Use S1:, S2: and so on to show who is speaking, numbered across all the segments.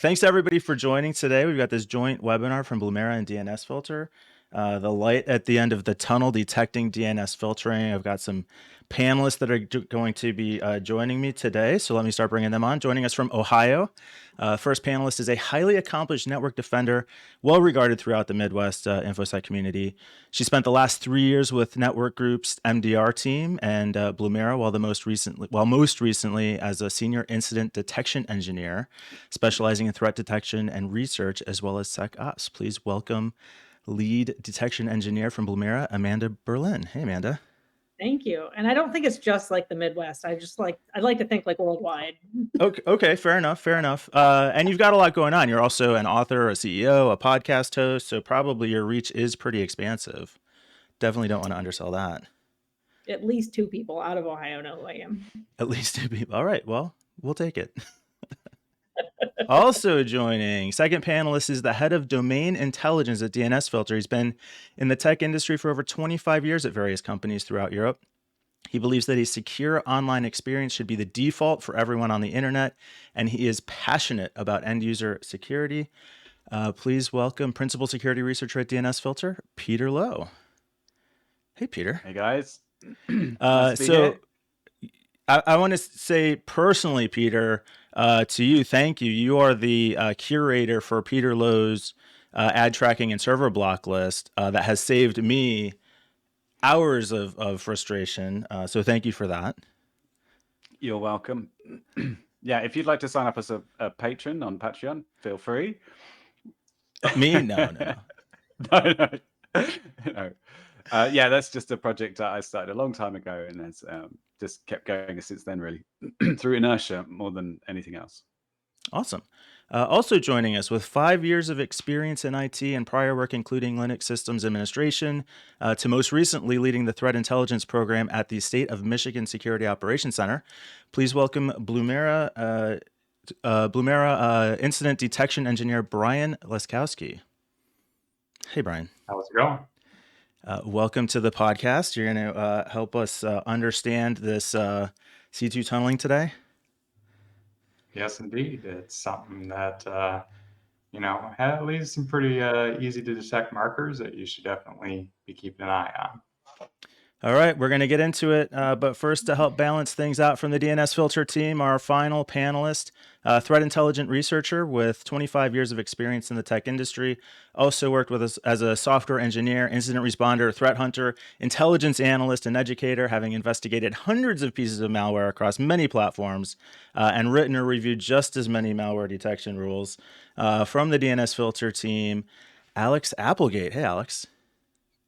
S1: Thanks everybody for joining today. We've got this joint webinar from Blumira and DNSFilter. The light at the end of the tunnel detecting DNS filtering. I've got some panelists that are going to be joining me today. So let me start bringing them on. Joining us from Ohio. First panelist is a highly accomplished network defender, well regarded throughout the Midwest InfoSec community. She spent the last 3 years with Network Group's MDR team and Blumira, while most recently as a senior incident detection engineer, specializing in threat detection and research as well as SecOps. Please welcome lead detection engineer from Blumira, Amanda Berlin. Hey, Amanda.
S2: Thank you. And I don't think it's just like the Midwest. I'd like to think like worldwide.
S1: Okay, fair enough. And you've got a lot going on. You're also an author, a CEO, a podcast host, so probably your reach is pretty expansive. Definitely don't want to undersell that.
S2: At least 2 people out of Ohio know who I am.
S1: At least 2 people. All right, well, we'll take it. Also joining, second panelist is the head of domain intelligence at DNS Filter. He's been in the tech industry for over 25 years at various companies throughout Europe. He believes that a secure online experience should be the default for everyone on the internet, and he is passionate about end user security. Please welcome Principal Security Researcher at DNS Filter, Peter Lowe. Hey, Peter.
S3: Hey, guys.
S1: I want to say personally, Peter, to you, thank you. You are the curator for Peter Lowe's ad tracking and server block list that has saved me hours of frustration. So thank you for that.
S3: You're welcome. Yeah, if you'd like to sign up as a patron on Patreon, feel free.
S1: Me? No.
S3: No. Yeah, that's just a project that I started a long time ago and has just kept going since then, really, through inertia more than anything else.
S1: Awesome. Also joining us with 5 years of experience in IT and prior work including Linux systems administration, to most recently leading the threat intelligence program at the State of Michigan Security Operations Center. Please welcome Blumira incident detection engineer Brian Leskowski. Hey, Brian.
S4: How's it going?
S1: Welcome to the podcast. You're going to help us understand this C2 tunneling today.
S4: Yes, indeed. It's something that, leaves some pretty easy to detect markers that you should definitely be keeping an eye on.
S1: All right, we're going to get into it. But first, to help balance things out from the DNS Filter team, our final panelist, threat intelligent researcher with 25 years of experience in the tech industry, also worked with us as a software engineer, incident responder, threat hunter, intelligence analyst, and educator, having investigated hundreds of pieces of malware across many platforms and written or reviewed just as many malware detection rules. From the DNS Filter team, Alex Applegate. Hey, Alex.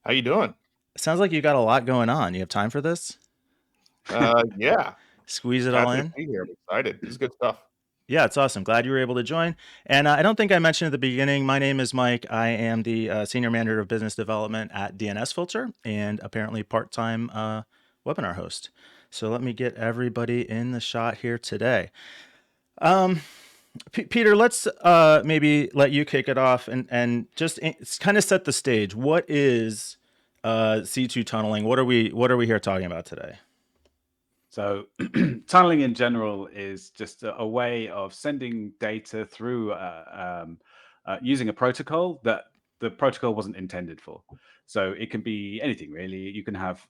S5: How you doing?
S1: Sounds like you got a lot going on. You have time for this?
S5: Yeah.
S1: Squeeze it all
S5: Happy
S1: in?
S5: to be here. I'm excited. This is good stuff.
S1: Yeah, it's awesome. Glad you were able to join. And I don't think I mentioned at the beginning, my name is Mike. I am the Senior Manager of Business Development at DNS Filter and apparently part-time webinar host. So let me get everybody in the shot here today. Peter, let's maybe let you kick it off and just kind of set the stage. What is C2 tunneling? What are we here talking about today?
S3: So tunneling in general is just a way of sending data through using a protocol that the protocol wasn't intended for. So it can be anything really. You can have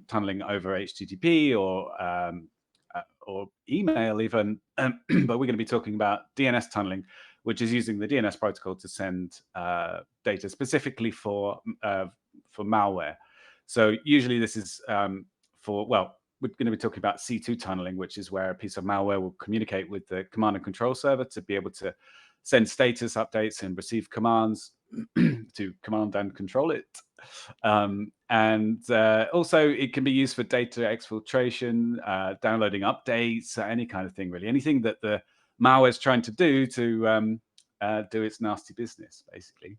S3: tunneling over HTTP or email even, but we're going to be talking about DNS tunneling, which is using the DNS protocol to send data specifically for malware. So usually this is we're going to be talking about C2 tunneling, which is where a piece of malware will communicate with the command and control server to be able to send status updates and receive commands to command and control it. Also, it can be used for data exfiltration, downloading updates, any kind of thing, really. Anything that the malware is trying to do to do its nasty business, basically.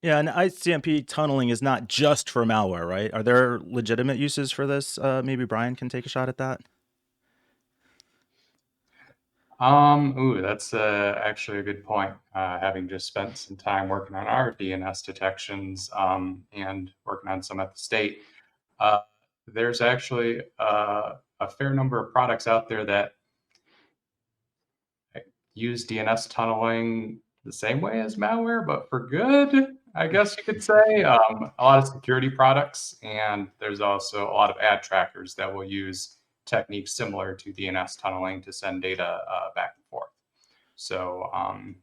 S1: Yeah, and ICMP tunneling is not just for malware, right? Are there legitimate uses for this? Maybe Brian can take a shot at that.
S4: That's actually a good point. Having just spent some time working on our DNS detections and working on some at the state, there's actually a fair number of products out there that use DNS tunneling the same way as malware, but for good, I guess you could say. A lot of security products, and there's also a lot of ad trackers that will use techniques similar to DNS tunneling to send data back and forth. So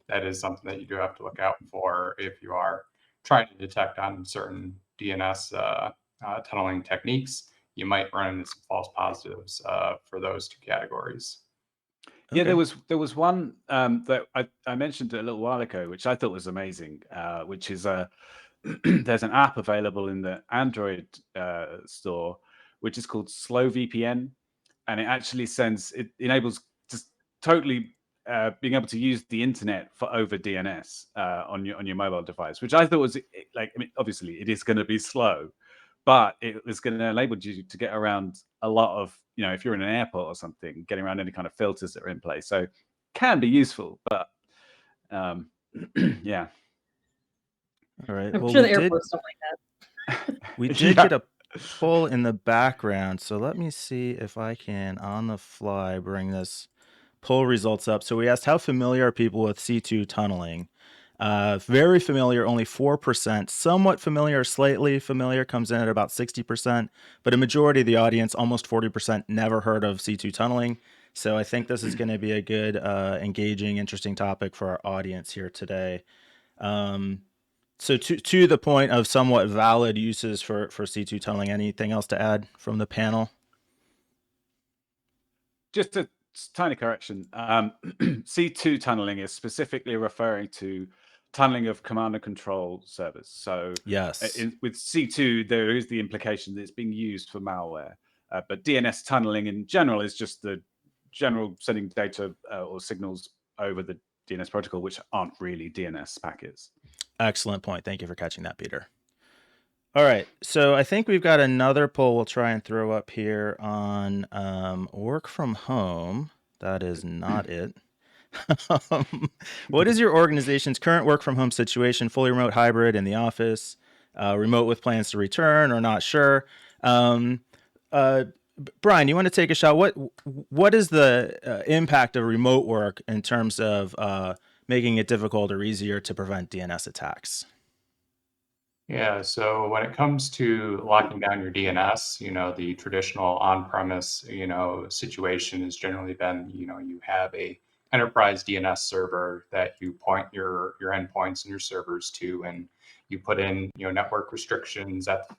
S4: that is something that you do have to look out for if you are trying to detect on certain DNS tunneling techniques. You might run into some false positives for those two categories.
S3: Yeah,
S1: Okay.
S3: there was one that I mentioned a little while ago, which I thought was amazing, which is there's an app available in the Android store, which is called Slow VPN, and it enables just totally being able to use the internet for over DNS on your mobile device, which I thought was like, I mean, obviously it is going to be slow, but it was going to enable you to get around a lot of, if you're in an airport or something, getting around any kind of filters that are in place. So can be useful, but yeah.
S1: All right.
S2: I'm
S1: Well,
S2: sure the airports don't like that.
S1: we did
S3: Yeah.
S1: get a poll in the background, so let me see if I can, on the fly, bring this poll results up. So we asked, how familiar are people with C2 tunneling? Very familiar, only 4%. Somewhat familiar, slightly familiar, comes in at about 60%. But a majority of the audience, almost 40%, never heard of C2 tunneling. So I think this is going to be a good, engaging, interesting topic for our audience here today. So to the point of somewhat valid uses for C2 tunneling, anything else to add from the panel?
S3: Just a tiny correction. C2 tunneling is specifically referring to tunneling of command and control servers. So
S1: Yes.
S3: with C2, there is the implication that it's being used for malware. But DNS tunneling in general is just the general sending data or signals over the DNS protocol, which aren't really DNS packets.
S1: Excellent point. Thank you for catching that, Peter. All right. So I think we've got another poll we'll try and throw up here on work from home. That is not it. What is your organization's current work from home situation? Fully remote, hybrid, in the office, remote with plans to return, or not sure? Brian, you want to take a shot? What is the impact of remote work in terms of making it difficult or easier to prevent DNS attacks?
S4: Yeah, so when it comes to locking down your DNS, the traditional on-premise, situation has generally been, you have a enterprise DNS server that you point your endpoints and your servers to, and you put in, network restrictions at,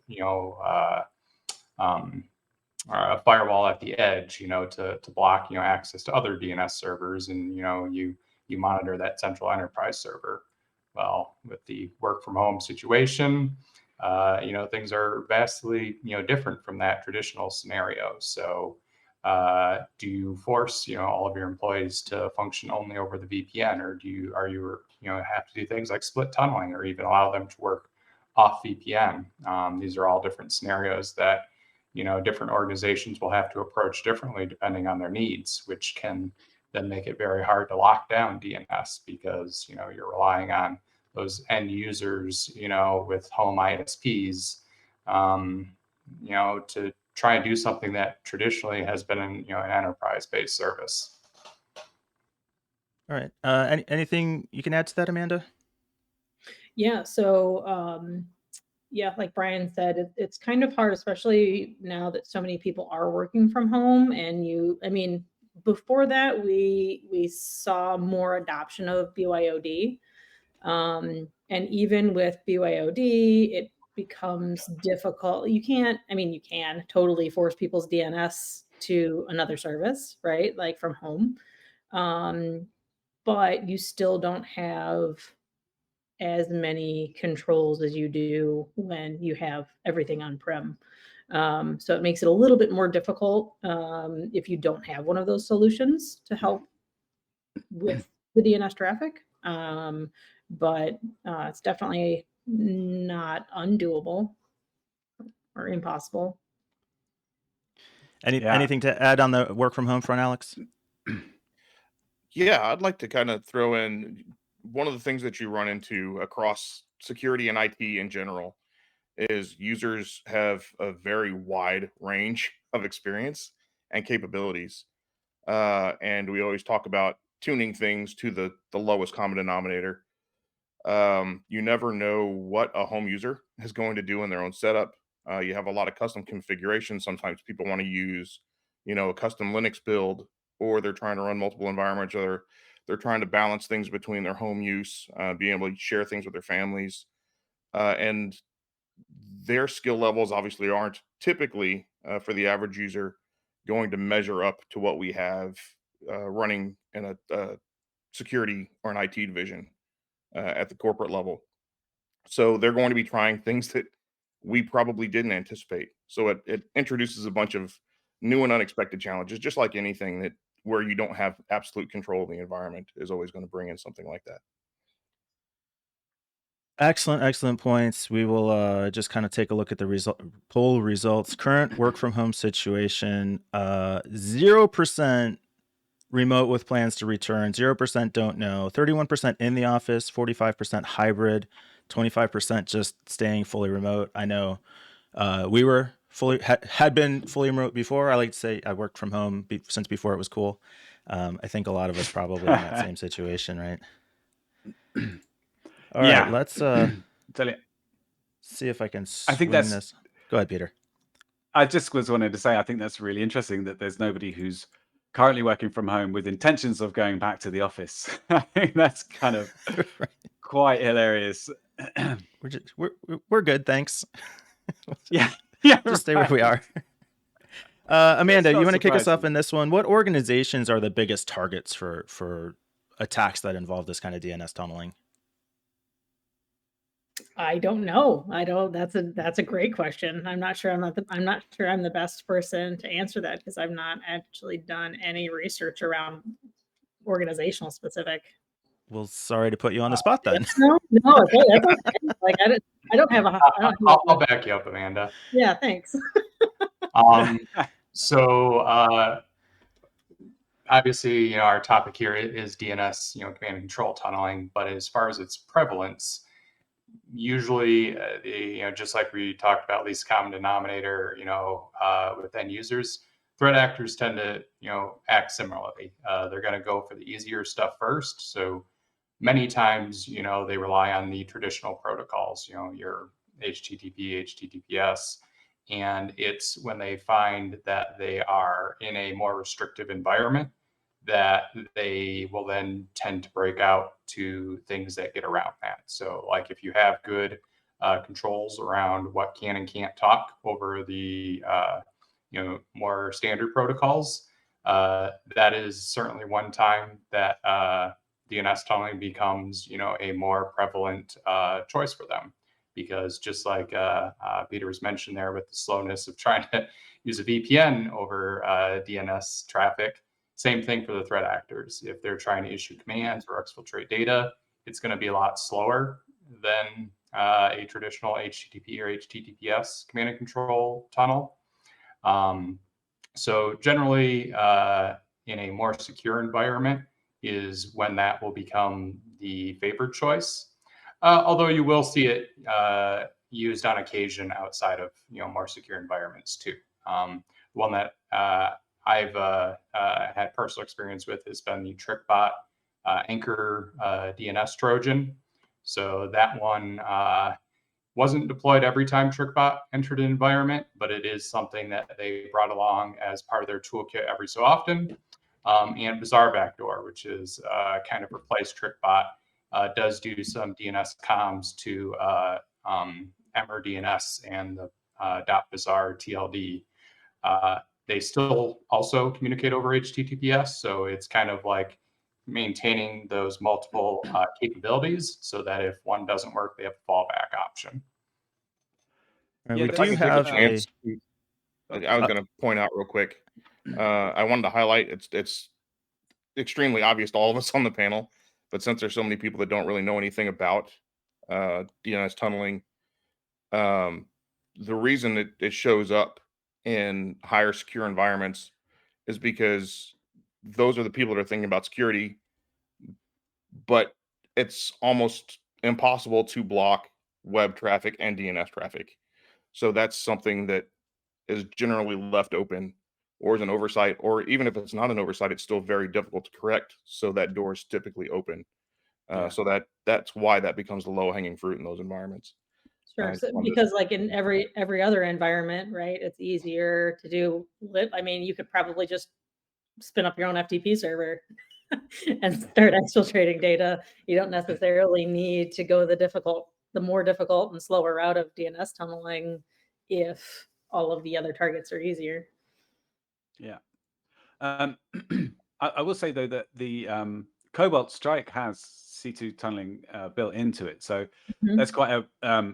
S4: a firewall at the edge, to block, access to other DNS servers, and you monitor that central enterprise server. Well, with the work from home situation, things are vastly, different from that traditional scenario. So, do you force, all of your employees to function only over the VPN, or are you, have to do things like split tunneling, or even allow them to work off VPN? These are all different scenarios that, different organizations will have to approach differently depending on their needs, which can then make it very hard to lock down DNS because, you're relying on those end users, with home ISPs, to try and do something that traditionally has been an enterprise-based service.
S1: All right. Anything you can add to that, Amanda?
S2: Yeah. So, yeah, like Brian said, it's kind of hard, especially now that so many people are working from home. And before that, we saw more adoption of BYOD. And even with BYOD, it becomes difficult. You can totally force people's DNS to another service, right? Like from home. But you still don't have as many controls as you do when you have everything on-prem. So it makes it a little bit more difficult if you don't have one of those solutions to help with the DNS traffic. But it's definitely not undoable or impossible.
S1: Anything to add on the work from home front, Alex?
S5: Yeah, I'd like to kind of throw in one of the things that you run into across security and IT in general is users have a very wide range of experience and capabilities. And we always talk about tuning things to the lowest common denominator. You never know what a home user is going to do in their own setup. You have a lot of custom configurations. Sometimes people want to use, a custom Linux build, or they're trying to run multiple environments, or they're trying to balance things between their home use, being able to share things with their families, and their skill levels obviously aren't typically, for the average user, going to measure up to what we have running in a security or an IT division at the corporate level. So they're going to be trying things that we probably didn't anticipate. So it introduces a bunch of new and unexpected challenges, just like anything that where you don't have absolute control of the environment is always going to bring in something like that.
S1: Excellent points. We will just kind of take a look at the poll results. Current work from home situation: 0% remote with plans to return, 0% don't know, 31% in the office, 45% hybrid, 25% just staying fully remote. I know we were had been fully remote before. I like to say I worked from home since before it was cool. I think a lot of us probably in that same situation, right? All right, let's see if I can swing this. Go ahead, Peter.
S3: I just wanted to say, I think that's really interesting that there's nobody who's currently working from home with intentions of going back to the office. I think that's kind of quite hilarious.
S1: We're good, thanks.
S3: Yeah,
S1: just stay where we are. Amanda, you want to kick us off in this one? What organizations are the biggest targets for attacks that involve this kind of DNS tunneling?
S2: I don't know. That's a great question. I'm not sure I'm the best person to answer that, because I've not actually done any research around organizational specific.
S1: Well, sorry to put you on the spot then.
S2: No, that's okay. Like I don't have a.
S4: I'll back you up, Amanda.
S2: Yeah, thanks.
S4: So obviously, our topic here is DNS, command and control tunneling. But as far as its prevalence, usually, just like we talked about, least common denominator, with end users, threat actors tend to, act similarly. They're going to go for the easier stuff first. So many times, they rely on the traditional protocols, your HTTP, HTTPS. And it's when they find that they are in a more restrictive environment that they will then tend to break out to things that get around that. So like if you have good controls around what can and can't talk over the more standard protocols, that is certainly one time that DNS tunneling becomes a more prevalent choice for them. Because just like Peter was mentioned there with the slowness of trying to use a VPN over DNS traffic, same thing for the threat actors. If they're trying to issue commands or exfiltrate data, it's going to be a lot slower than a traditional HTTP or HTTPS command and control tunnel. So generally, in a more secure environment is when that will become the favored choice. Although you will see it used on occasion outside of more secure environments too. One that I've had personal experience with has been the TrickBot Anchor DNS Trojan. So that one wasn't deployed every time TrickBot entered an environment, but it is something that they brought along as part of their toolkit every so often. And Bizarre Backdoor, which is kind of replaced TrickBot, does do some DNS comms to MRDNS and the .bizarre TLD. They still also communicate over HTTPS, so it's kind of like maintaining those multiple capabilities so that if one doesn't work, they have a fallback option.
S1: Right, we do have a...
S5: I was going to point out real quick. I wanted to highlight it's extremely obvious to all of us on the panel, but since there's so many people that don't really know anything about DNS tunneling, the reason it shows up in higher secure environments is because those are the people that are thinking about security, but it's almost impossible to block web traffic and DNS traffic. So that's something that is generally left open or is an oversight, or even if it's not an oversight, it's still very difficult to correct. So that door is typically open. So that's why that becomes the low hanging fruit in those environments.
S2: Sure. So, because like in every other environment, right, it's easier to do I mean, you could probably just spin up your own FTP server and start exfiltrating data. You don't necessarily need to go the more difficult and slower route of DNS tunneling if all of the other targets are easier.
S3: Yeah. I will say though that the Cobalt Strike has C2 tunneling built into it, so that's quite a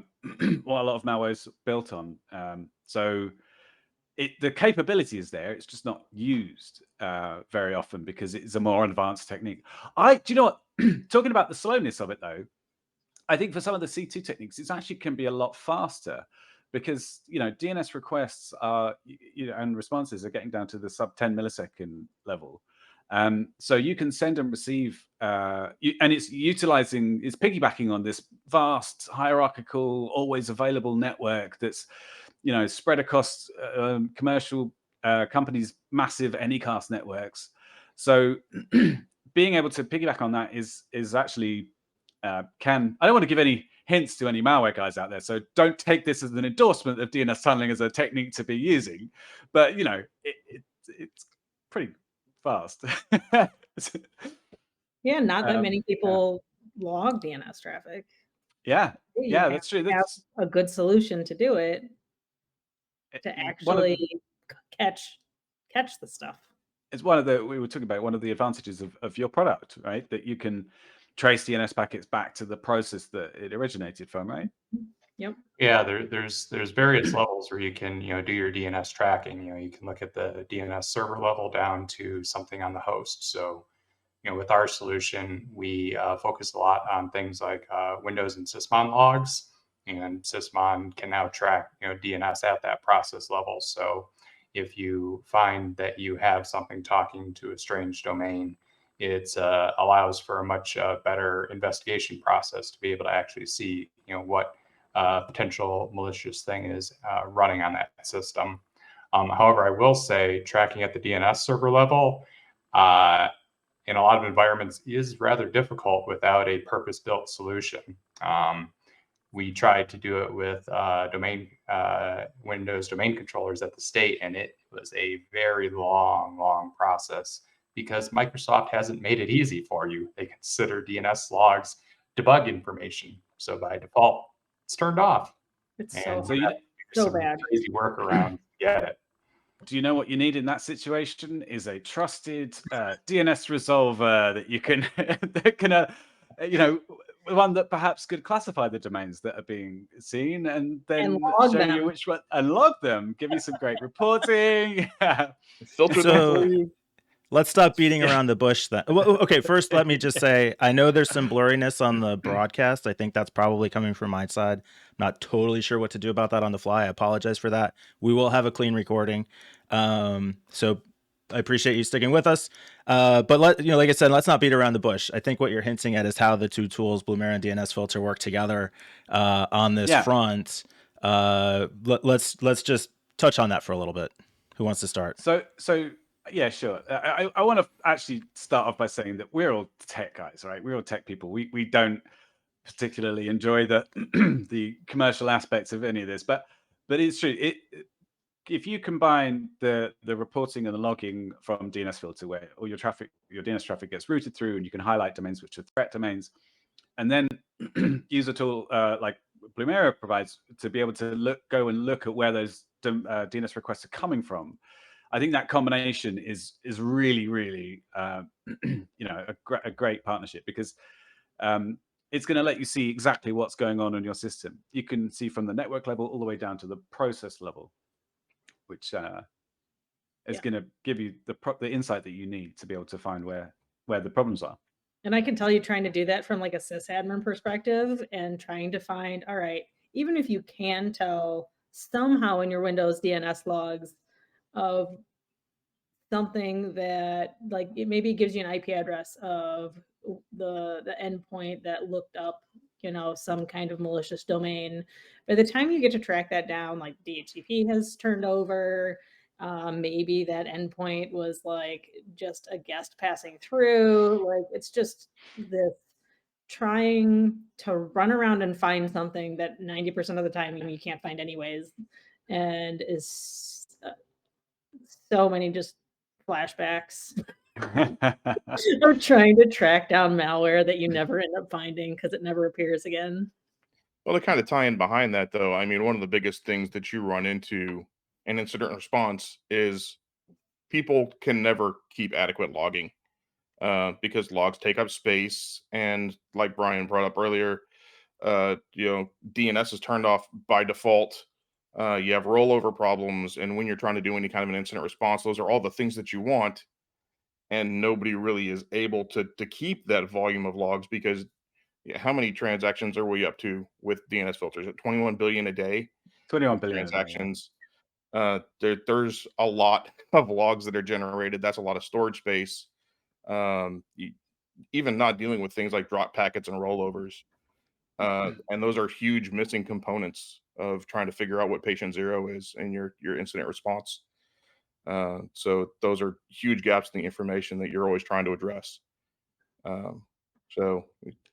S3: what a lot of malware is built on. So the capability is there; it's just not used very often because it's a more advanced technique. Do you know what? Talking about the slowness of it, though, I think for some of the C2 techniques, it actually can be a lot faster because DNS requests are and responses are getting down to the sub 10 millisecond level. So you can send and receive, and it's piggybacking on this vast hierarchical, always available network that's spread across commercial companies' massive Anycast networks. So being able to piggyback on that is actually I don't want to give any hints to any malware guys out there, so don't take this as an endorsement of DNS tunneling as a technique to be using, but it's pretty fast.
S2: Yeah, not that many people log DNS traffic.
S3: Yeah, that's true.
S2: Have a good solution to do it to actually catch the stuff.
S3: It's we were talking about one of the advantages of your product, right? That you can trace DNS packets back to the process that it originated from, right?
S2: Yep.
S4: Yeah, there's various levels where you can do your DNS tracking. You can look at the DNS server level down to something on the host. So with our solution, we focus a lot on things like Windows and Sysmon logs, and Sysmon can now track DNS at that process level. So if you find that you have something talking to a strange domain, it allows for a much better investigation process to be able to actually see what potential malicious thing is running on that system. However, I will say tracking at the DNS server level in a lot of environments is rather difficult without a purpose-built solution. We tried to do it with Windows domain controllers at the state, and it was a very long process because Microsoft hasn't made it easy for you. They consider DNS logs debug information, so by default, it's turned off.
S2: It's
S4: and
S2: so bad.
S4: Crazy workaround to get it.
S3: Do you know what you need in that situation? Is a trusted DNS resolver that you can one that perhaps could classify the domains that are being seen and then show you which one and log them. Give you some great reporting.
S5: Filter them for you.
S1: Let's stop beating around the bush then. Well, okay, first let me just say, I know there's some blurriness on the broadcast. I think that's probably coming from my side. I'm not totally sure what to do about that on the fly. I apologize for that. We will have a clean recording. So I appreciate you sticking with us. But like I said, let's not beat around the bush. I think what you're hinting at is how the two tools, Blumira and DNS Filter, work together on this front. Let's just touch on that for a little bit. Who wants to start?
S3: So yeah, sure. I want to actually start off by saying that we're all tech guys, right? We're all tech people. We don't particularly enjoy the the commercial aspects of any of this, but it's true. If you combine the reporting and the logging from DNS Filter, where all your DNS traffic gets routed through, and you can highlight domains which are threat domains, and then use a tool like Blumira provides to be able to go and look at where those DNS requests are coming from. I think that combination is really a great partnership because it's going to let you see exactly what's going on in your system. You can see from the network level all the way down to the process level, which is going to give you the insight that you need to be able to find where the problems are.
S2: And I can tell you, trying to do that from like a sysadmin perspective and trying to find, all right, even if you can tell somehow in your Windows DNS logs of something that like it maybe gives you an IP address of the endpoint that looked up some kind of malicious domain. By the time you get to track that down, like DHCP has turned over, Maybe that endpoint was like just a guest passing through. Like it's just this trying to run around and find something that 90% of the time you can't find anyways, and is so many just flashbacks of trying to track down malware that you never end up finding because it never appears again.
S5: Well, to kind of tie in behind that, though, I mean, one of the biggest things that you run into in incident response is people can never keep adequate logging because logs take up space. And like Brian brought up earlier, DNS is turned off by default. You have rollover problems. And when you're trying to do any kind of an incident response, those are all the things that you want. And nobody really is able to keep that volume of logs because how many transactions are we up to with DNS filters? At 21 billion a day
S3: 21 billion a day, yeah.
S5: transactions. There's a lot of logs that are generated. That's a lot of storage space. Even not dealing with things like drop packets and rollovers. And those are huge missing components of trying to figure out what patient zero is in your incident response. So those are huge gaps in the information that you're always trying to address. So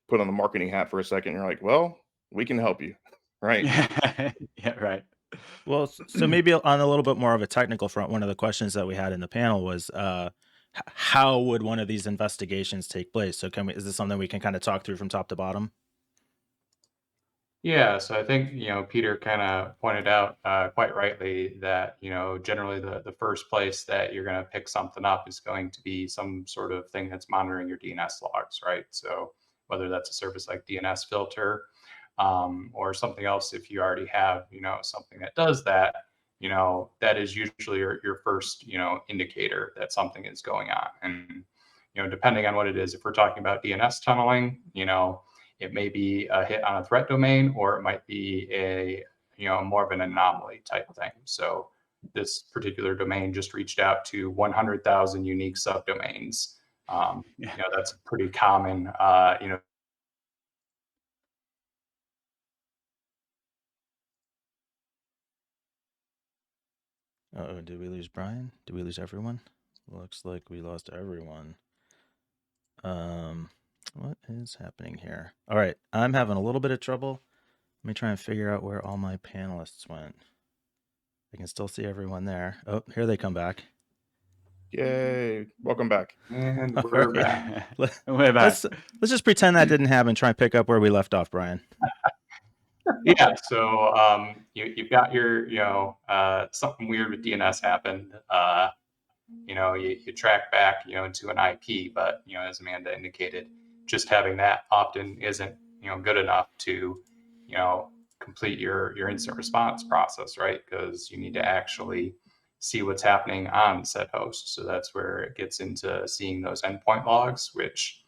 S5: put on the marketing hat for a second. You're like, well, we can help you, right?
S3: Yeah, right.
S1: Well, so maybe on a little bit more of a technical front, one of the questions that we had in the panel was, how would one of these investigations take place? So is this something we can kind of talk through from top to bottom?
S4: Yeah, so I think, Peter kind of pointed out quite rightly that, generally the first place that you're going to pick something up is going to be some sort of thing that's monitoring your DNS logs, right? So whether that's a service like DNS Filter or something else, if you already have, something that does that, that is usually your first, indicator that something is going on. And, depending on what it is, if we're talking about DNS tunneling, it may be a hit on a threat domain, or it might be a more of an anomaly type thing. So this particular domain just reached out to 100,000 unique subdomains. That's pretty common.
S1: Uh-oh, did we lose Brian? Did we lose everyone? Looks like we lost everyone. What is happening here? All right, I'm having a little bit of trouble. Let me try and figure out where all my panelists went. I can still see everyone there. Oh, here they come back.
S5: Yay! Welcome back.
S4: And
S1: All
S4: we're
S1: right.
S4: back.
S3: We're back.
S1: Let's just pretend that didn't happen. Try and pick up where we left off, Brian.
S4: Yeah, so you've got your, something weird with DNS happened. You track back, into an IP, but, as Amanda indicated, just having that often isn't, good enough to, complete your incident response process, right? Because you need to actually see what's happening on said host. So that's where it gets into seeing those endpoint logs, which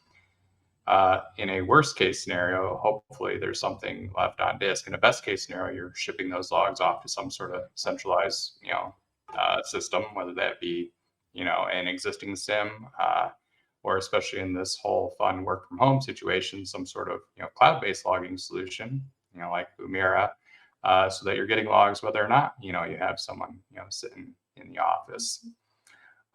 S4: in a worst case scenario, hopefully there's something left on disk. In a best case scenario, you're shipping those logs off to some sort of centralized, system, whether that be, an existing SIM, or especially in this whole fun work from home situation, some sort of, cloud-based logging solution, like Blumira, so that you're getting logs whether or not, you have someone, sitting in the office.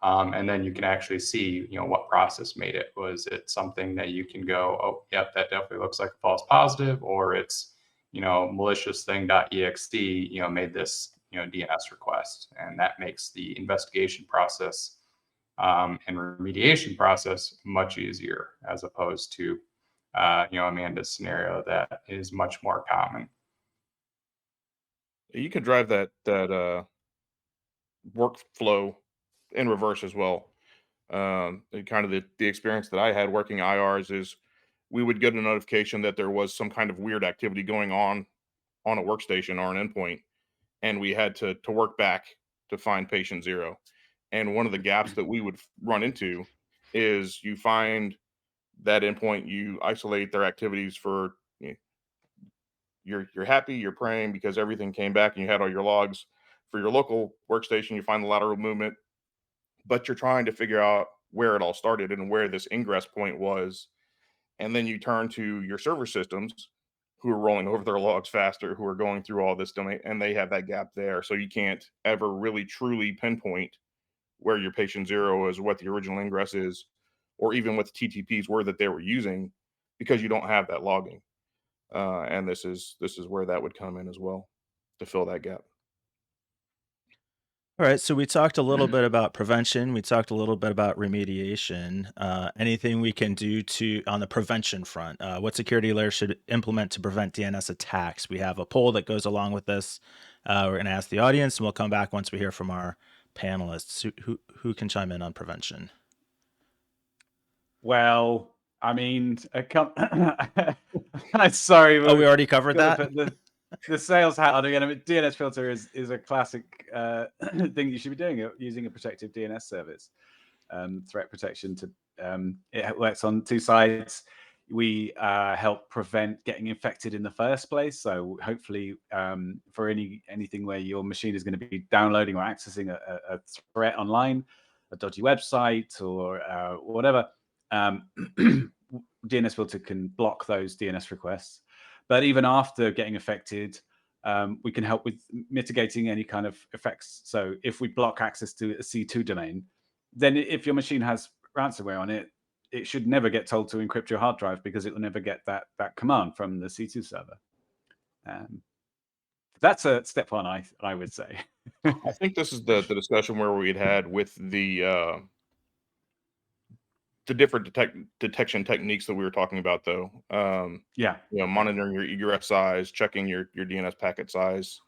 S4: And then you can actually see, what process made it. Was it something that you can go, oh, yep, that definitely looks like a false positive, or it's, malicious thing.exe, made this, DNS request, and that makes the investigation process and remediation process much easier, as opposed to, Amanda's scenario that is much more common.
S5: You can drive that workflow in reverse as well. And kind of the experience that I had working IRs is we would get a notification that there was some kind of weird activity going on a workstation or an endpoint, and we had to work back to find patient zero. And one of the gaps that we would run into is you find that endpoint, you isolate their activities for you're happy, you're praying because everything came back and you had all your logs. For your local workstation, you find the lateral movement, but you're trying to figure out where it all started and where this ingress point was. And then you turn to your server systems who are rolling over their logs faster, who are going through all this domain, and they have that gap there. So you can't ever really truly pinpoint where your patient zero is, what the original ingress is, or even what the TTPs were that they were using, because you don't have that logging. And this is where that would come in as well to fill that gap.
S1: All right, so we talked a little bit about prevention. We talked a little bit about remediation. Anything we can do on the prevention front? What security layers should implement to prevent DNS attacks? We have a poll that goes along with this. We're going to ask the audience, and we'll come back once we hear from our panelists. Who can chime in on prevention?
S3: Well, I mean, I'm sorry.
S1: Oh, we already covered that.
S3: The sales hat on again. I mean, DNS Filter is a classic thing you should be doing, using a protective DNS service, threat protection. It works on two sides. We help prevent getting infected in the first place. So hopefully, for anything where your machine is going to be downloading or accessing a threat online, a dodgy website or whatever, DNS Filter can block those DNS requests. But even after getting affected, we can help with mitigating any kind of effects. So if we block access to a C2 domain, then if your machine has ransomware on it, it should never get told to encrypt your hard drive, because it will never get that command from the C2 server. That's a step one, I would say.
S5: I think this is the discussion where we had with the different detection techniques that we were talking about, though.
S3: Yeah.
S5: Monitoring your egress size, checking your DNS packet size,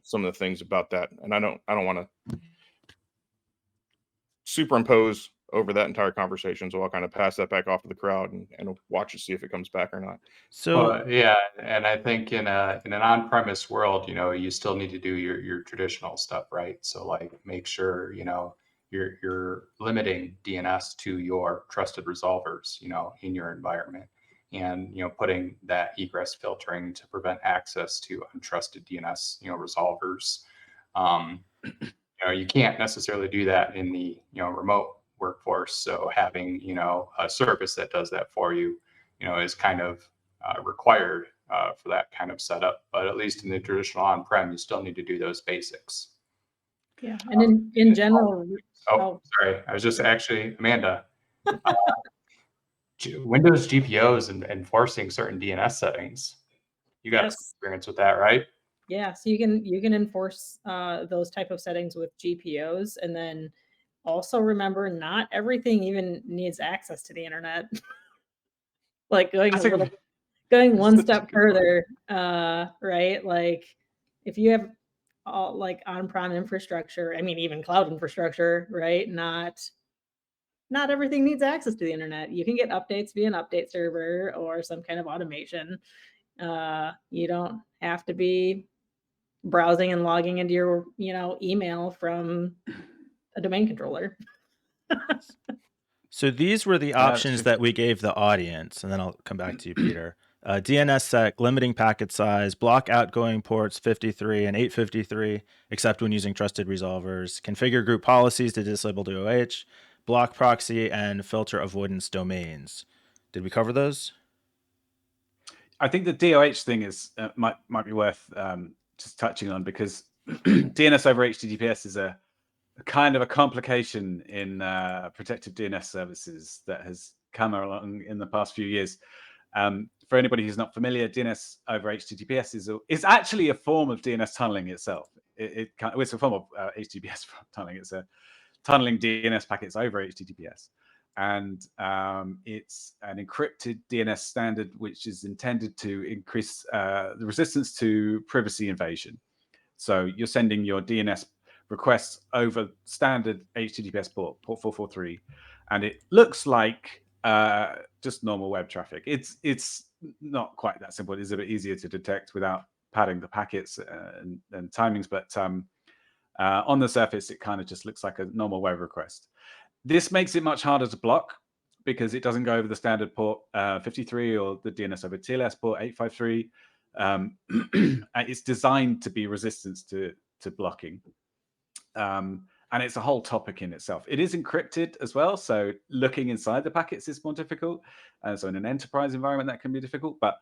S5: some of the things about that. And I don't want to superimpose over that entire conversation, so I'll kind of pass that back off to the crowd and watch to see if it comes back or not.
S1: So
S4: yeah, and I think in an on-premise world, you still need to do your traditional stuff, right? So like make sure you're limiting DNS to your trusted resolvers, in your environment, and putting that egress filtering to prevent access to untrusted DNS resolvers. You can't necessarily do that in the remote workforce. So having a service that does that for you, is kind of required for that kind of setup. But at least in the traditional on-prem, you still need to do those basics.
S2: Yeah, and in general.
S4: Sorry, I was just actually, Amanda. Windows GPOs and enforcing certain DNS settings. You got some experience with that, right?
S2: Yeah, so you can enforce those type of settings with GPOs, and then also remember, not everything even needs access to the internet. Like going one step further, right? Like if you have all like on-prem infrastructure, I mean even cloud infrastructure, right? Not everything needs access to the internet. You can get updates via an update server or some kind of automation. You don't have to be browsing and logging into your email from a domain controller.
S1: So these were the options that we gave the audience, and then I'll come back to you, Peter. DNSSEC, limiting packet size, block outgoing ports 53 and 853, except when using trusted resolvers, configure group policies to disable DOH, block proxy, and filter avoidance domains. Did we cover those?
S3: I think the DOH thing is might be worth just touching on, because DNS over HTTPS is a kind of a complication in protective DNS services that has come along in the past few years. For anybody who's not familiar, DNS over HTTPS is actually a form of DNS tunneling itself. It's a form of HTTPS tunneling. It's a tunneling DNS packets over HTTPS. And it's an encrypted DNS standard which is intended to increase the resistance to privacy invasion. So you're sending your DNS requests over standard HTTPS port 443, and it looks like just normal web traffic. It's not quite that simple. It is a bit easier to detect without padding the packets and timings, but on the surface, it kind of just looks like a normal web request. This makes it much harder to block because it doesn't go over the standard port 53 or the DNS over TLS port 853. It's designed to be resistant to blocking. And it's a whole topic in itself. It is encrypted as well, so looking inside the packets is more difficult. So in an enterprise environment, that can be difficult. But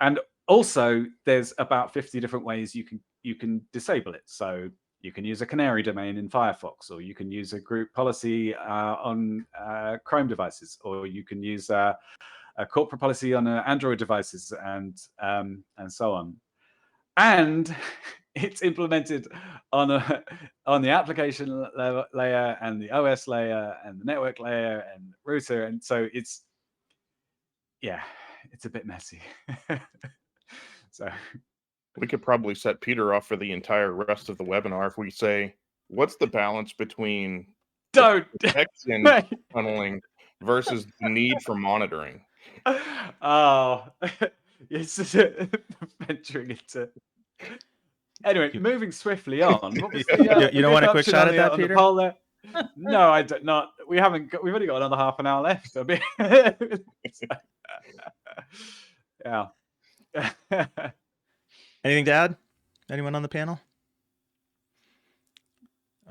S3: and also there's about 50 different ways you can disable it. So you can use a canary domain in Firefox, or you can use a group policy on Chrome devices, or you can use a corporate policy on Android devices, and so on. And it's implemented on the application layer and the OS layer and the network layer and the router, and so it's a bit messy. So
S5: we could probably set Peter off for the entire rest of the webinar if we say, what's the balance between
S3: don't
S5: protection tunneling versus the need for monitoring?
S3: Oh, it's venturing into. Anyway, moving swiftly on. What was the,
S1: you don't want a quick shot at that,
S3: on the
S1: Peter?
S3: poll there? No, I don't. Not. We haven't. We've only got another half an hour left. I mean, yeah.
S1: Anything to add? Anyone on the panel?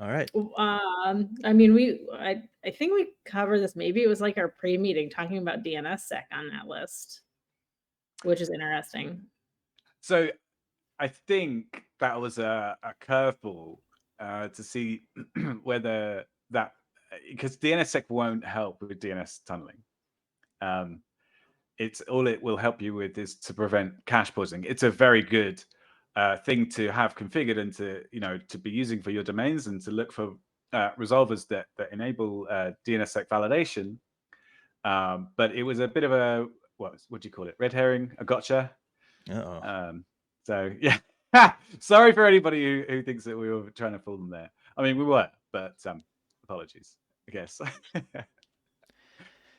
S1: All right.
S2: I mean, I think we covered this. Maybe it was like our pre-meeting talking about DNSSEC on that list, which is interesting.
S3: So I think that was a curveball to see whether that, because DNSSEC won't help with DNS tunneling. All it will help you with is to prevent cache poisoning. It's a very good thing to have configured and to be using for your domains, and to look for resolvers that enable DNSSEC validation. But it was a bit of a what do you call it? Red herring, a gotcha. So yeah, sorry for anybody who thinks that we were trying to fool them there. I mean, we were, but apologies, I guess.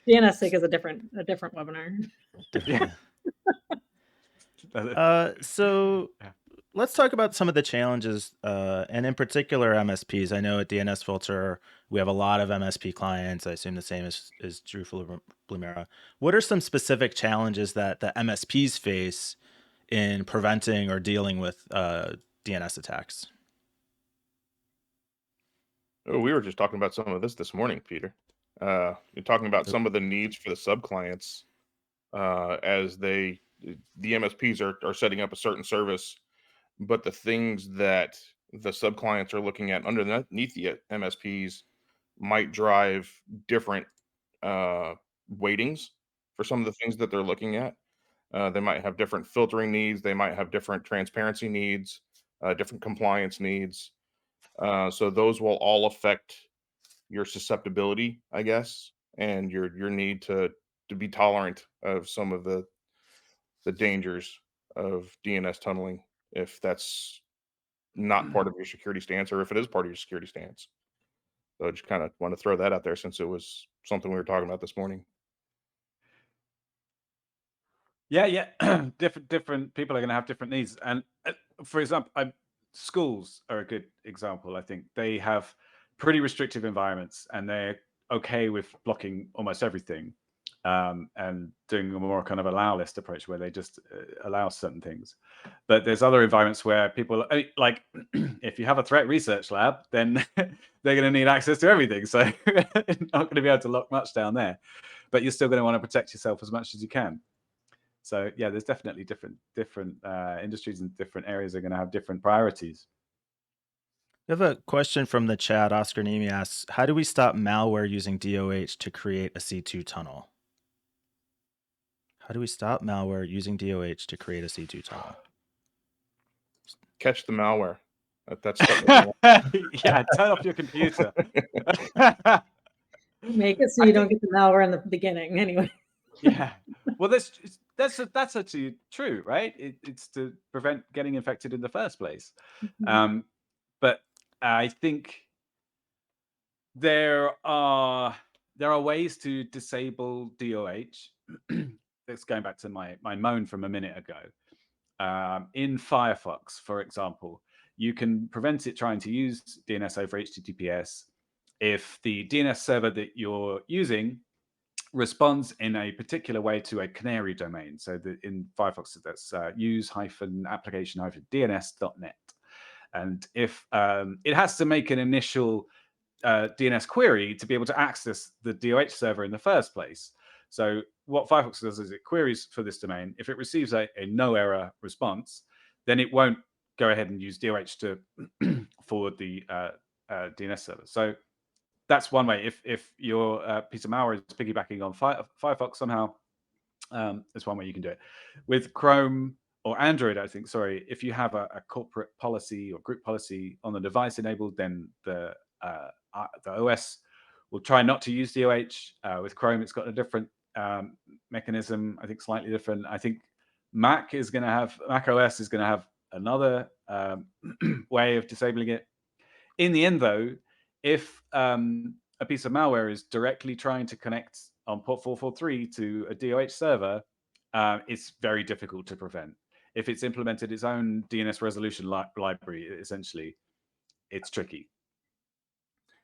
S2: DNSSEC is a different webinar.
S1: So let's talk about some of the challenges, and in particular MSPs. I know at DNS Filter we have a lot of MSP clients. I assume the same is true for Blumira. What are some specific challenges that the MSPs face in preventing or dealing with DNS attacks?
S5: Oh, we were just talking about some of this morning, Peter. You're talking about some of the needs for the sub-clients as the MSPs are setting up a certain service, but the things that the sub-clients are looking at underneath the MSPs might drive different weightings for some of the things that they're looking at. They might have different filtering needs. They might have different transparency needs, different compliance needs. So those will all affect your susceptibility, I guess, and your need to be tolerant of some of the dangers of DNS tunneling, if that's not part of your security stance, or if it is part of your security stance. So I just kind of want to throw that out there, since it was something we were talking about this morning.
S3: Yeah. different people are going to have different needs, and for example, schools are a good example. I think they have pretty restrictive environments, and they're okay with blocking almost everything, and doing a more kind of allow list approach where they just allow certain things. But there's other environments where people, like, if you have a threat research lab, then they're going to need access to everything. So you're not going to be able to lock much down there, but you're still going to want to protect yourself as much as you can. So yeah, there's definitely different industries and different areas are going to have different priorities.
S1: We have a question from the chat. Oscar Nemi asks, how do we stop malware using DOH to create a C2 tunnel? How do we stop malware using DOH to create a C2 tunnel?
S5: Catch the malware. That's
S3: yeah, turn off your computer.
S2: Make it so you don't get the malware in the beginning anyway.
S3: Yeah, well, that's actually true, right? It's to prevent getting infected in the first place.
S2: Mm-hmm.
S3: But I think there are ways to disable DOH. That's going back to my moan from a minute ago. In Firefox, for example, you can prevent it trying to use DNS over HTTPS if the DNS server that you're using responds in a particular way to a canary domain. So in Firefox, that's use-application-dns.net. And if it has to make an initial DNS query to be able to access the DOH server in the first place. So what Firefox does is it queries for this domain. If it receives a no error response, then it won't go ahead and use DOH to forward the DNS server. So that's one way. If your piece of malware is piggybacking on Firefox somehow, that's one way you can do it. With Chrome or Android, I think, sorry, if you have a corporate policy or group policy on the device enabled, then the OS will try not to use DOH. With Chrome, it's got a different mechanism, I think slightly different. I think Mac OS is going to have another way of disabling it. In the end, though, if a piece of malware is directly trying to connect on port 443 to a DOH server, it's very difficult to prevent. If it's implemented its own DNS resolution library, essentially, it's tricky.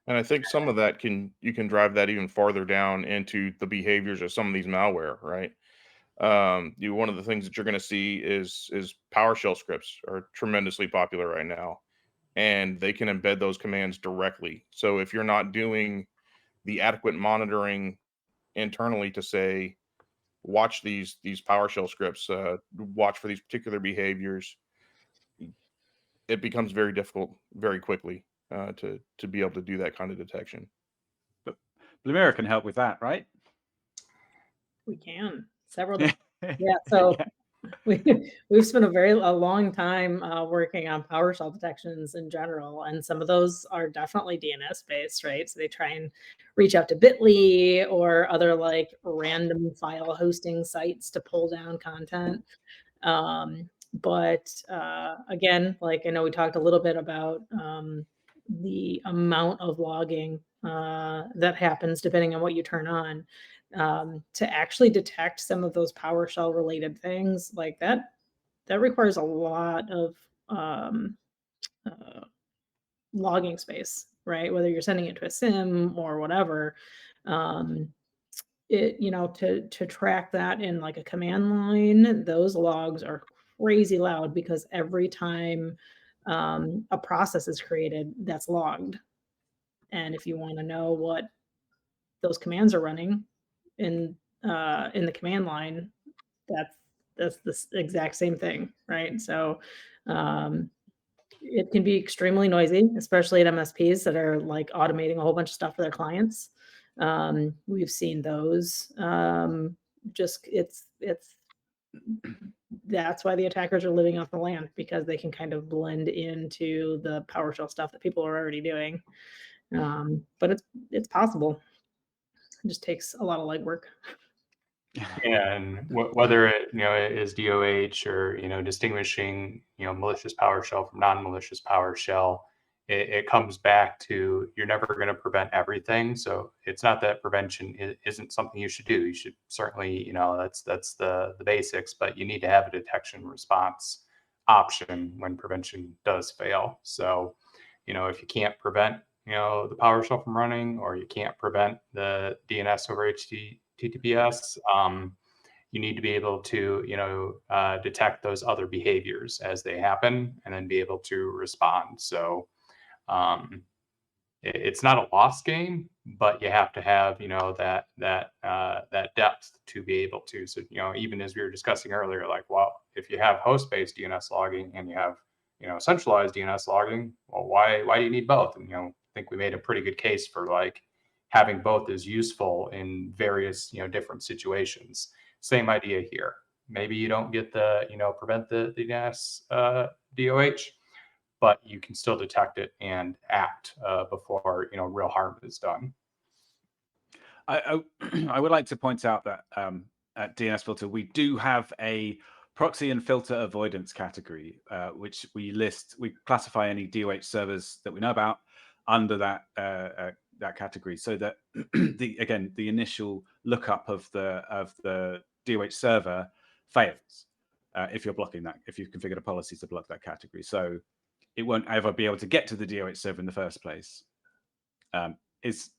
S5: And I think some of that you can drive that even farther down into the behaviors of some of these malware, right? One of the things that you're going to see is PowerShell scripts are tremendously popular right now, and they can embed those commands directly. So if you're not doing the adequate monitoring internally to say, watch these PowerShell scripts, watch for these particular behaviors, it becomes very difficult very quickly to be able to do that kind of detection.
S3: But Blumira can help with that, right?
S2: We can several different. Yeah, so we've spent a long time working on PowerShell detections in general, and some of those are definitely DNS based, right? So they try and reach out to Bitly or other like random file hosting sites to pull down content. But again, like I know we talked a little bit about the amount of logging that happens depending on what you turn on. To actually detect some of those PowerShell related things like that requires a lot of logging space, right? Whether you're sending it to a SIM or whatever, to track that in like a command line, those logs are crazy loud because every time a process is created, that's logged. And if you want to know what those commands are running in the command line, that's the exact same thing, right? So it can be extremely noisy, especially at MSPs that are like automating a whole bunch of stuff for their clients. We've seen those. That's why the attackers are living off the land, because they can kind of blend into the PowerShell stuff that people are already doing. But it's possible. It just takes a lot of legwork.
S4: Yeah, and whether it is DOH or distinguishing malicious PowerShell from non-malicious PowerShell, it comes back to you're never going to prevent everything. So it's not that prevention isn't something you should do. You should certainly that's the basics, but you need to have a detection response option when prevention does fail. So if you can't prevent the PowerShell from running, or you can't prevent the DNS over HTTPS, you need to be able to, detect those other behaviors as they happen, and then be able to respond. So it's not a lost game, but you have to have, that depth to be able to. So, even as we were discussing earlier, like, well, if you have host-based DNS logging and you have, centralized DNS logging, well, why do you need both? And, I think we made a pretty good case for like having both is useful in various, different situations. Same idea here. Maybe you don't get the, prevent the DNS DOH, but you can still detect it and act before real harm is done.
S3: I would like to point out that at DNS Filter we do have a proxy and filter avoidance category, which we classify any DOH servers that we know about under that category, so that the initial lookup of the DOH server fails if you're blocking that, if you've configured a policy to block that category. So it won't ever be able to get to the DOH server in the first place. It's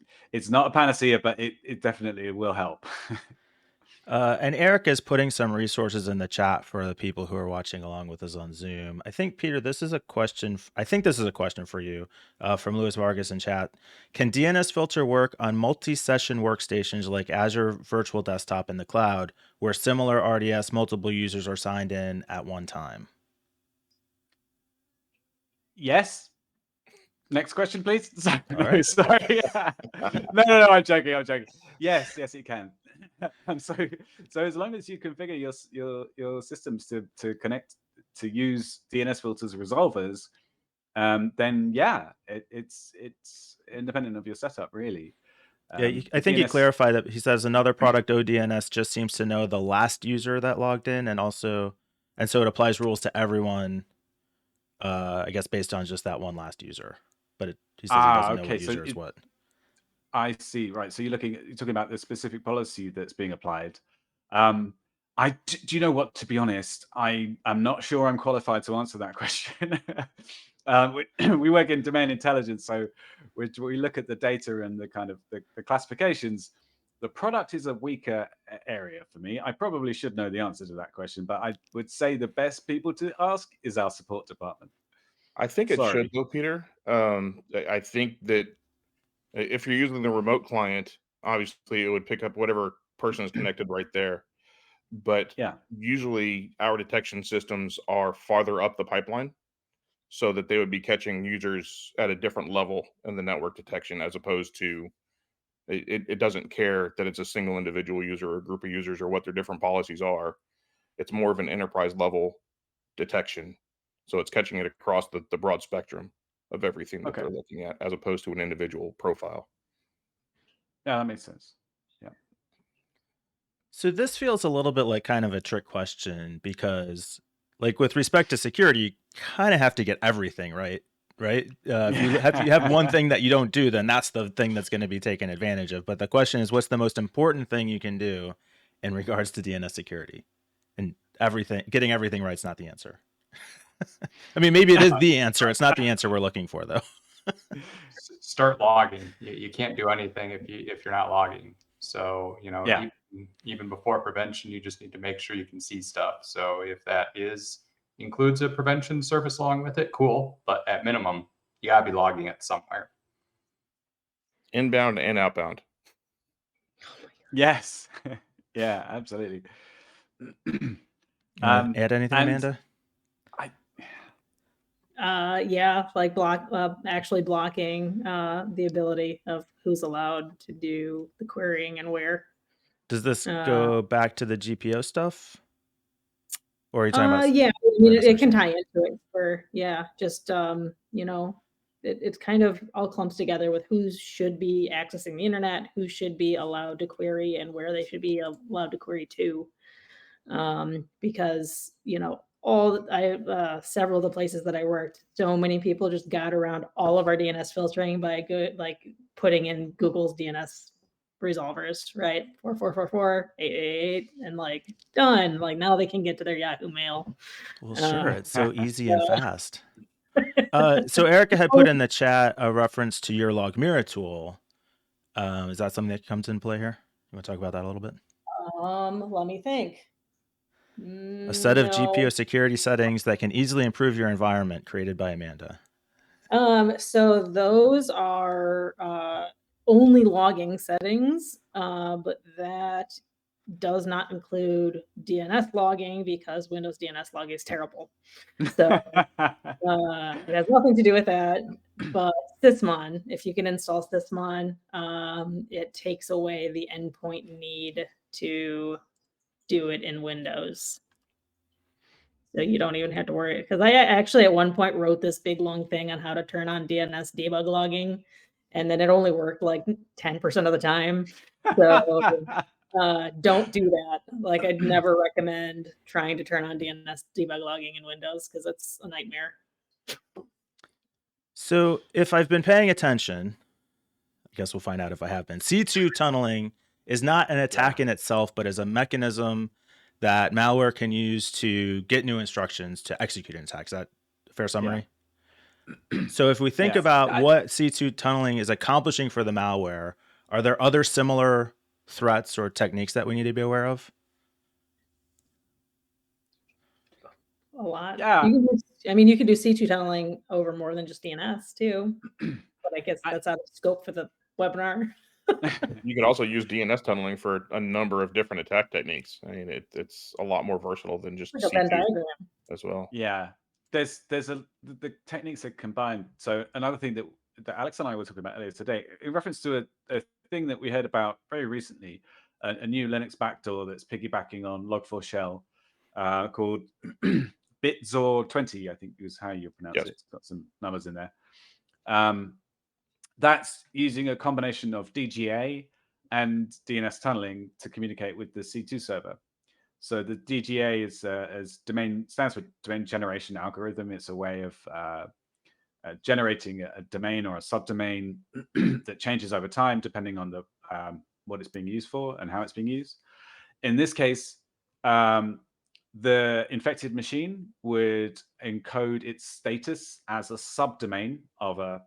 S3: not a panacea, but it definitely will help.
S1: And Eric is putting some resources in the chat for the people who are watching along with us on Zoom. I think, Peter, this is a question. I think this is a question for you from Luis Vargas in chat. Can DNS Filter work on multi-session workstations like Azure Virtual Desktop in the cloud, where similar RDS multiple users are signed in at one time?
S3: Yes. Next question, please. Sorry.
S1: All right.
S3: Sorry. No, I'm joking. Yes, it can. And so as long as you configure your systems to connect to use DNS filters resolvers, then yeah, it's independent of your setup, really.
S1: Yeah, I think he clarified that. He says another product, ODNS, just seems to know the last user that logged in, and so it applies rules to everyone. I guess based on just that one last user, but he says he doesn't know what user is what.
S3: I see. Right. So you're talking about the specific policy that's being applied. Do you know what? To be honest, I'm not sure I'm qualified to answer that question. We work in domain intelligence, so we look at the data and the kind of the classifications. The product is a weaker area for me. I probably should know the answer to that question, but I would say the best people to ask is our support department.
S5: I think it should though, Peter. I think that if you're using the remote client, obviously it would pick up whatever person is connected right there. But
S3: yeah,
S5: usually our detection systems are farther up the pipeline, so that they would be catching users at a different level in the network detection, as opposed to it doesn't care that it's a single individual user or a group of users or what their different policies are. It's more of an enterprise level detection. So it's catching it across the broad spectrum of everything that they're looking at, as opposed to an individual profile.
S3: Yeah, that makes sense. Yeah.
S1: So this feels a little bit like kind of a trick question, because like with respect to security, you kind of have to get everything right. If you have one thing that you don't do, then that's the thing that's going to be taken advantage of. But the question is, what's the most important thing you can do in regards to DNS security? And getting everything right is not the answer. I mean, maybe it is the answer. It's not the answer we're looking for, though.
S4: Start logging. You can't do anything if you're not logging. So, even before prevention, you just need to make sure you can see stuff. So if that includes a prevention service along with it, cool. But at minimum, you gotta be logging it somewhere.
S5: Inbound and outbound.
S3: Yes. Yeah, absolutely.
S1: Add anything, Amanda?
S2: Like actually blocking the ability of who's allowed to do the querying and where.
S1: Does this go back to the GPO stuff? Or are you talking about?
S2: Yeah, I mean, it can tie into it just, it's kind of all clumps together with who should be accessing the internet, who should be allowed to query, and where they should be allowed to query to. Because, several of the places that I worked, so many people just got around all of our DNS filtering by putting in Google's DNS resolvers, right? 4444 888, and done. Now they can get to their Yahoo Mail.
S1: Well, sure, it's so easy and fast. So Erica had put in the chat a reference to your Blumira tool. Is that something that comes in play here? You want to talk about that a little bit?
S2: Let me think.
S1: A set of GPO security settings that can easily improve your environment, created by Amanda.
S2: So those are only logging settings, but that does not include DNS logging, because Windows DNS logging is terrible. So it has nothing to do with that. But Sysmon, if you can install Sysmon, it takes away the endpoint need to do it in Windows. So you don't even have to worry. Because I actually at one point wrote this big long thing on how to turn on DNS debug logging, and then it only worked 10% of the time. So don't do that. I'd never recommend trying to turn on DNS debug logging in Windows, because it's a nightmare.
S1: So if I've been paying attention, I guess we'll find out if I have been. C2 tunneling is not an attack in itself, but is a mechanism that malware can use to get new instructions to execute an attack. Is that a fair summary? Yeah. So if we think about what C2 tunneling is accomplishing for the malware, are there other similar threats or techniques that we need to be aware of?
S2: A lot.
S3: Yeah.
S2: You can do C2 tunneling over more than just DNS too, but I guess that's out of scope for the webinar.
S5: You could also use DNS tunneling for a number of different attack techniques. I mean, it's a lot more versatile than just
S2: Like a Venn
S5: C2
S2: diagram.
S5: as well.
S3: Yeah, the techniques are combined. So another thing that Alex and I were talking about earlier today, in reference to a thing that we heard about very recently, a new Linux backdoor that's piggybacking on Log4Shell, called BitZor 20, I think is how you pronounce
S5: Yes.
S3: it. It's got some numbers in there. That's using a combination of DGA and DNS tunneling to communicate with the C2 server. So the DGA stands for domain generation algorithm. It's a way of generating a domain or a subdomain that changes over time depending on the what it's being used for and how it's being used. In this case, the infected machine would encode its status as a subdomain of a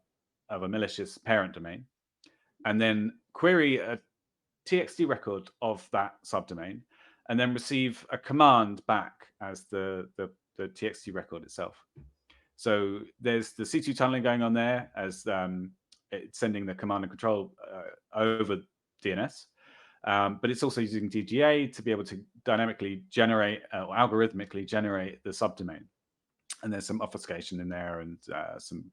S3: malicious parent domain, and then query a TXT record of that subdomain, and then receive a command back as the TXT record itself. So there's the C2 tunneling going on there as it's sending the command and control over DNS, but it's also using DGA to be able to dynamically generate or algorithmically generate the subdomain. And there's some obfuscation in there and some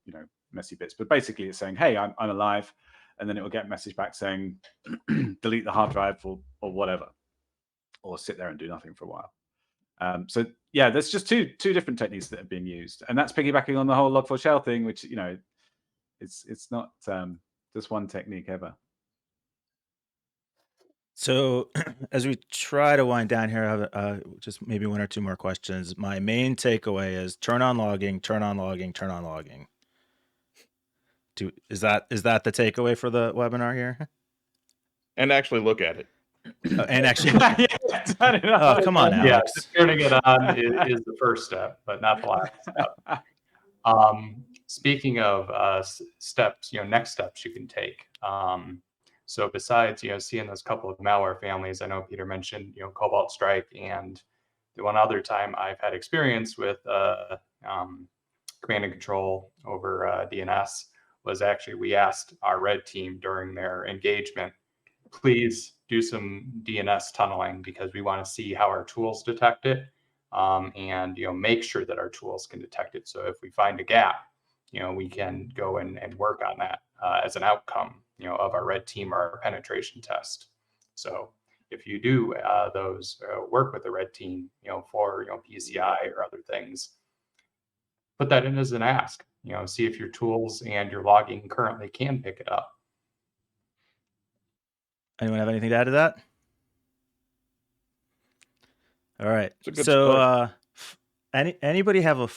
S3: messy bits, but basically it's saying, hey, I'm alive, and then it will get a message back saying delete the hard drive or whatever, or sit there and do nothing for a while. So yeah, there's just two different techniques that are being used, and that's piggybacking on the whole Log4Shell thing, which it's not just one technique ever.
S1: So as we try to wind down here, I have just maybe one or two more questions. My main takeaway is turn on logging, turn on logging, turn on logging. Is that the takeaway for the webinar here?
S5: And actually look at it.
S1: And actually,
S3: Oh,
S1: come on,
S4: Yeah,
S1: Alex.
S4: just turning it on is the first step, but not the last step. Speaking of steps, next steps you can take. So besides, seeing those couple of malware families, I know Peter mentioned, Cobalt Strike, and the one other time I've had experience with command and control over DNS was actually we asked our red team during their engagement, please do some DNS tunneling because we want to see how our tools detect it, and make sure that our tools can detect it. So if we find a gap, we can go and work on that as an outcome, of our red team or our penetration test. So if you do those work with the red team, for PCI or other things, put that in as an ask. See if your tools and your logging currently can pick it up.
S1: Anyone have anything to add to that? All right.
S5: It's a good
S1: So,
S5: start.
S1: anybody have a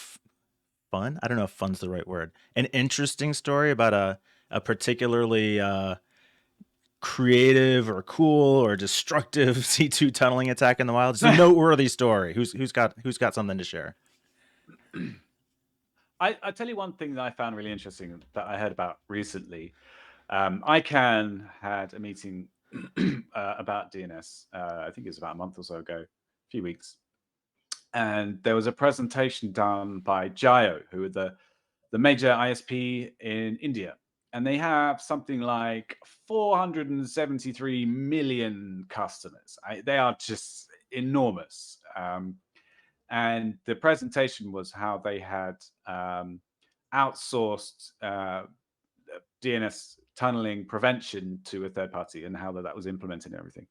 S1: fun? I don't know if fun's the right word. An interesting story about a particularly creative or cool or destructive C2 tunneling attack in the wild. It's a noteworthy story. Who's got something to share?
S3: I tell you one thing that I found really interesting that I heard about recently. ICANN had a meeting about DNS. I think it was about a month or so ago, a few weeks, and there was a presentation done by Jio, who are the major ISP in India, and they have something like 473 million customers. They are just enormous. And the presentation was how they had outsourced DNS tunneling prevention to a third party and how that was implemented and everything.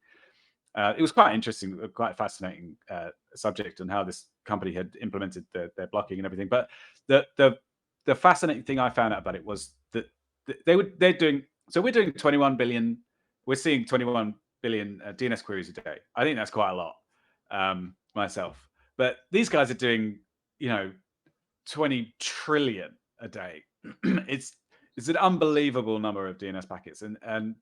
S3: It was quite interesting, quite fascinating subject on how this company had implemented their blocking and everything. But the fascinating thing I found out about it was that they're doing, so we're doing 21 billion, we're seeing 21 billion DNS queries a day. I think that's quite a lot myself. But these guys are doing, 20 trillion a day. It's an unbelievable number of DNS packets, and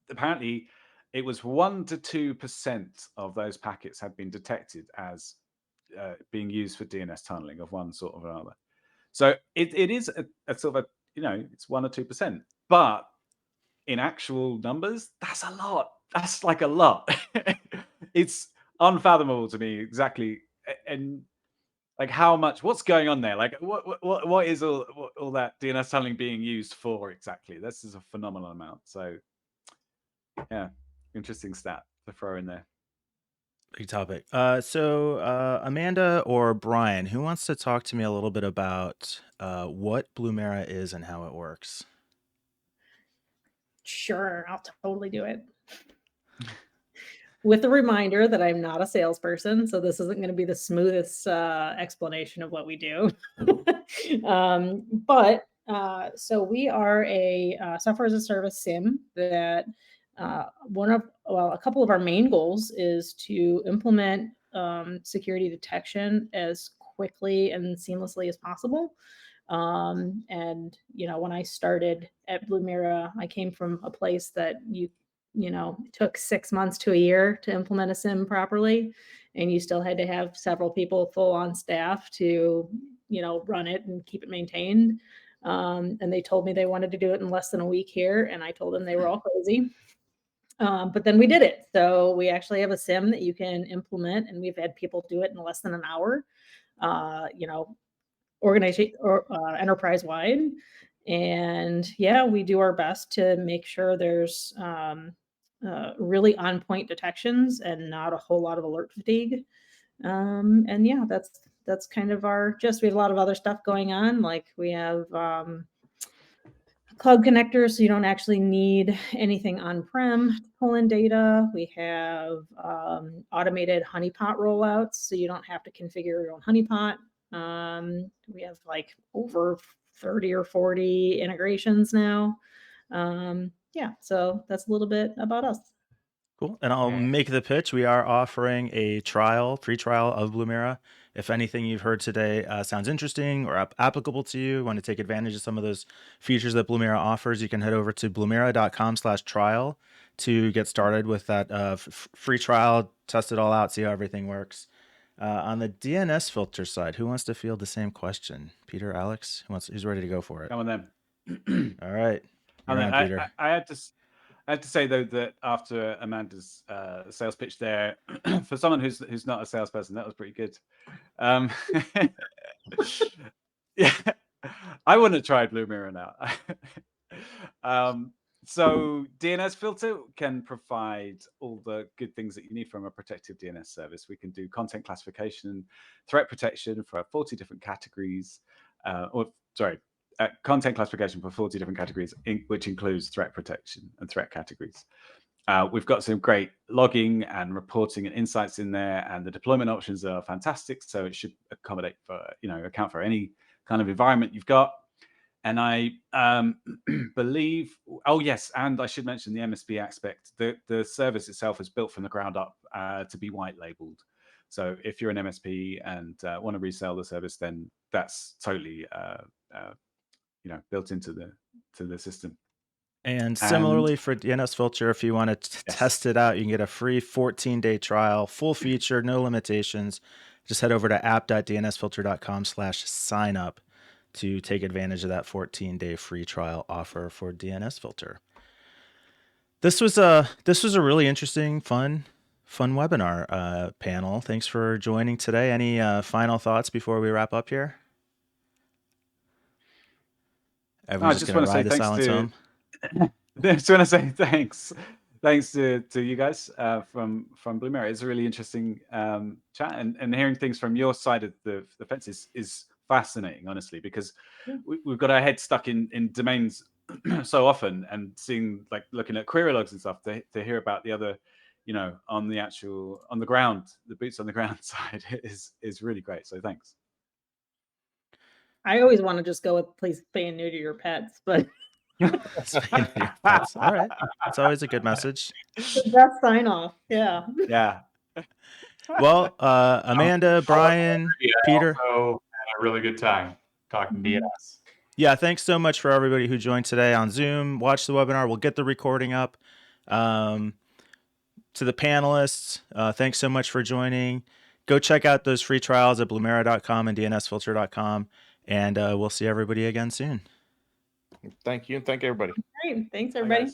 S3: apparently it was 1% to 2% of those packets had been detected as being used for DNS tunneling of one sort or another. So it is a sort of it's 1 or 2%, but in actual numbers, that's a lot. That's like a lot. It's unfathomable to me exactly, and like how much, what's going on there? Like what is all that DNS tunneling being used for exactly? This is a phenomenal amount. So yeah, interesting stat to throw in there.
S1: Big topic. So Amanda or Brian, who wants to talk to me a little bit about what Blumira is and how it works?
S2: Sure, I'll totally do it. With the reminder that I'm not a salesperson, so this isn't going to be the smoothest explanation of what we do. So we are a software as a service SIM that a couple of our main goals is to implement security detection as quickly and seamlessly as possible. And when I started at Blumira, I came from a place that took 6 months to a year to implement a SIM properly, and you still had to have several people full on staff to run it and keep it maintained. And they told me they wanted to do it in less than a week here, and I told them they were all crazy. But then we did it. So we actually have a SIM that you can implement, and we've had people do it in less than an hour. Organization or enterprise wide. And yeah, we do our best to make sure there's really on point detections and not a whole lot of alert fatigue. And yeah, that's kind of our gist. We have a lot of other stuff going on. Like we have cloud connectors, so you don't actually need anything on-prem to pull in data. We have automated honeypot rollouts, so you don't have to configure your own honeypot. We have like over 30 or 40 integrations now. Yeah, so that's a little bit about us.
S1: Cool. And I'll make the pitch. We are offering a free trial of Blumira. If anything you've heard today sounds interesting or applicable to you, want to take advantage of some of those features that Blumira offers, you can head over to blumira.com/trial to get started with that free trial, test it all out, see how everything works. On the DNS filter side, who wants to field the same question? Peter, Alex, who's ready to go for it?
S3: Come on then.
S1: All right. You're on, Peter.
S3: I had to say though that after Amanda's sales pitch there, for someone who's not a salesperson, that was pretty good. Yeah, I wouldn't have tried Blumira now. So DNS Filter can provide all the good things that you need from a protective DNS service. We can do content classification, threat protection for 40 different categories, content classification for 40 different categories, which includes threat protection and threat categories. We've got some great logging and reporting and insights in there, and the deployment options are fantastic. So it should accommodate for, account for any kind of environment you've got. And I believe, oh yes, and I should mention the MSP aspect. The service itself is built from the ground up to be white labeled. So if you're an MSP and want to resell the service, then that's totally built into the system.
S1: And similarly for DNS Filter, if you want to test it out, you can get a free 14-day trial, full feature, no limitations. Just head over to app.dnsfilter.com/sign-up to take advantage of that 14-day free trial offer for DNS Filter. This was a really interesting, fun webinar panel. Thanks for joining today. Any final thoughts before we wrap up here? Everyone's just going to ride the silence home.
S3: I just want to say thanks to you guys from Blumira. It's a really interesting chat, and hearing things from your side of the fence is fascinating, honestly, because we've got our heads stuck in domains so often, and looking at query logs and stuff to hear about the other, on the ground, the boots on the ground side is really great. So thanks.
S2: I always want to just go with please spay and neuter your pets, but
S1: all right, that's always a good message.
S2: The best sign off. Yeah.
S1: Well, Amanda, Brian, Peter,
S4: also had a really good time talking DNS.
S1: Yeah, thanks so much for everybody who joined today on Zoom. Watch the webinar. We'll get the recording up. To the panelists, thanks so much for joining. Go check out those free trials at blumira.com and dnsfilter.com, and we'll see everybody again soon.
S5: Thank you, and thank everybody.
S2: Great. Thanks, everybody.